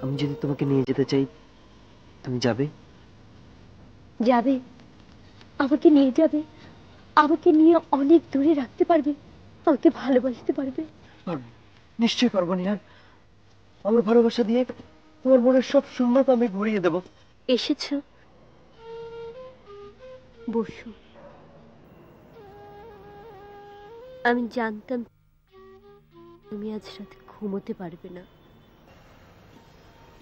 আমি যদি তোমাকে নিয়ে যেতে চাই তুমি যাবে? যাবে, আমাকে নিয়ে যাবে, আমাকে নিয়ে অনেক দূরে রাখতে পারবে, আমাকে ভালোবাসতে পারবে? নিশ্চয়ই পারবো নিহার। আমার ভালোবাসা দিয়ে তোমার মনের সব শূন্যতা আমি ভরিয়ে দেব। এসেছো, বসো। আমি জানতাম তুমি আজ রাতে ঘুমোতে পারবে না।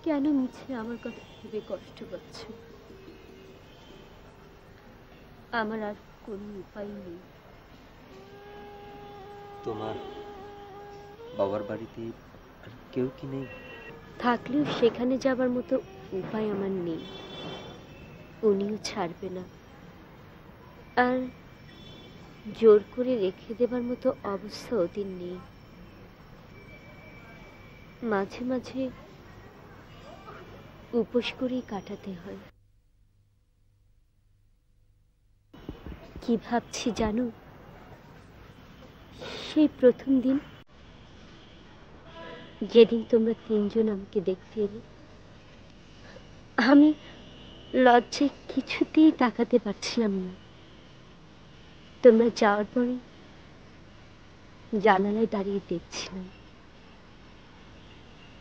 কেন মিছে আমার কথা ভেবে কষ্ট পাচ্ছ? আমার আর কোনো উপায় নেই। তোমার বাবার বাড়িতে আর কেউ কি নেই? থাকলেও সেখানে যাবার মতো উপায় আমার নেই। উনিও ছাড়বে না, আর জোর করে রেখে দেবার মতো অবস্থা ওদের নেই। মাঝে মাঝে উপোস করেই কাটাতে হয়। কি ভাবছি জানো? সেই প্রথম দিন যেদিন তোমরা তিনজন আমাকে দেখতে এলে, আমি লজ্জায় কিছুতেই তাকাতে পারছিলাম না। তোমরা যাওয়ার পরে জানালায় দাঁড়িয়ে দেখছিলাম।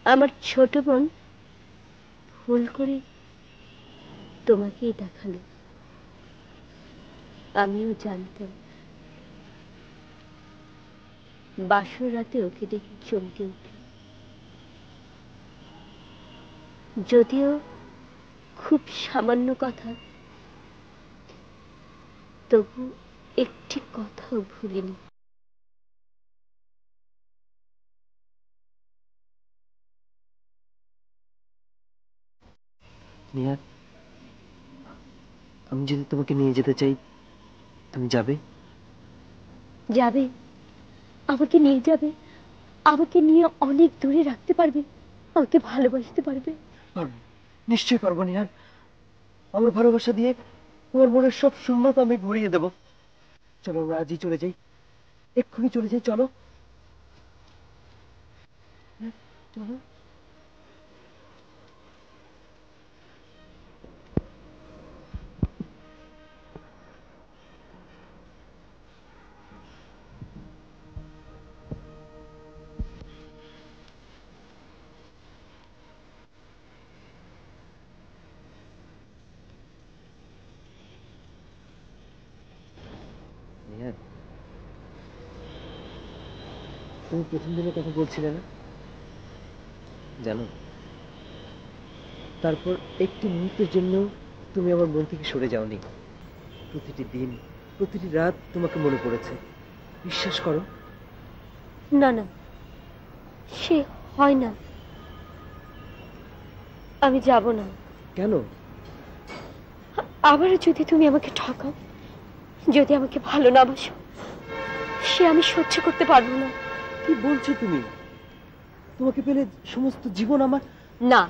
আমার ছোট বোন ভুল করে তোমাকেই দেখালো। আমিও জানতাম। বাসর রাতে ওকে দেখে চমকে উঠল। যদিও খুব সামান্য কথা, তবু একটি কথাও ভুলিনি। নিহার, আমি যদি তোমাকে নিয়ে যেতে চাই তুমি যাবে? যাবে, আমাকে নিয়ে যাবে, আমাকে নিয়ে অনেক দূরে রাখতে পারবে, আমাকে ভালোবাসতে পারবে? নিশ্চয়ই পারবো নিহার। আমার ভালোবাসা দিয়ে তোমার মনের সব শূন্যতা আমি ভরিয়ে দেব। চলো আমরা আজই চলে যাই, এক্ষুনি চলে যাই। চলো চলো। নিহার, তুমি প্রথম দিনের কথা বলছিলে না? জানো, তারপর একটি মুহূর্তের জন্য তুমি আমার মন থেকে সরে যাওনি। প্রতিটি দিন, প্রতিটি রাত তোমাকে মনে পড়েছে। বিশ্বাস করো। না না, সে হয় না। আমি যাব না। কেন? আবারও যদি তুমি আমাকে ঠকাও, যদি আমাকে ভালো না বাসো, সে আমি সহ্য করতে পারবো না। কি বলছো তুমি? তোমাকে পেলে সমস্ত জীবন আমার। না,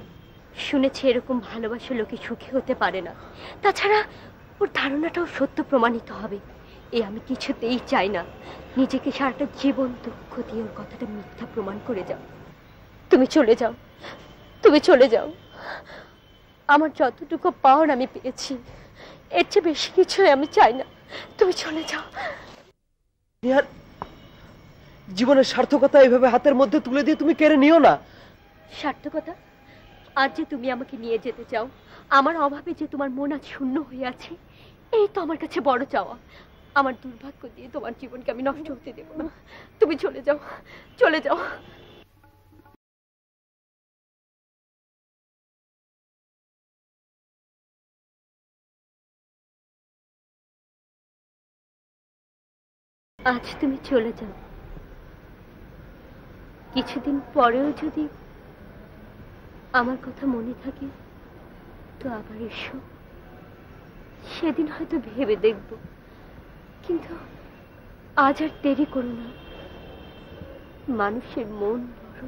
শুনেছি এরকম ভালোবাসা লোকে সুখী হতে পারে না। তাছাড়া ওর ধারণাটাও সত্য প্রমাণিত হবে, এ আমি কিছুতেই চাই না। নিজেকে সারাটা জীবন দুঃখ দিয়ে ওর কথাটা মিথ্যা প্রমাণ করে যাও। তুমি চলে যাও, তুমি চলে যাও। আমার যতটুকু পাওয়ার আমি পেয়েছি, এর চেয়ে বেশি কিছু আমি চাই না। তুমি চলে যাও। জীবনের সার্থকতা এভাবে হাতের মধ্যে তুলে দিয়ে তুমি কেড়ে নিও না। সার্থকতা? আজ যে তুমি আমাকে নিয়ে যেতে চাও, আমার অভাবে যে তোমার মন আজ শূন্য হয়ে আছে, এই তো আমার কাছে বড় চাওয়া। আমার দুর্ভাগ্য দিয়ে তোমার জীবনকে আমি নষ্ট হতে দেব না। তুমি চলে যাও, চলে যাও। আজ তুমি চলে যাও। কিছুদিন পরেও যদি আমার কথা মনে থাকে তো আবার এসো। সেদিন হয়তো ভেবে দেখব, কিন্তু আজ আর দেরি করো না। মানুষের মন বড়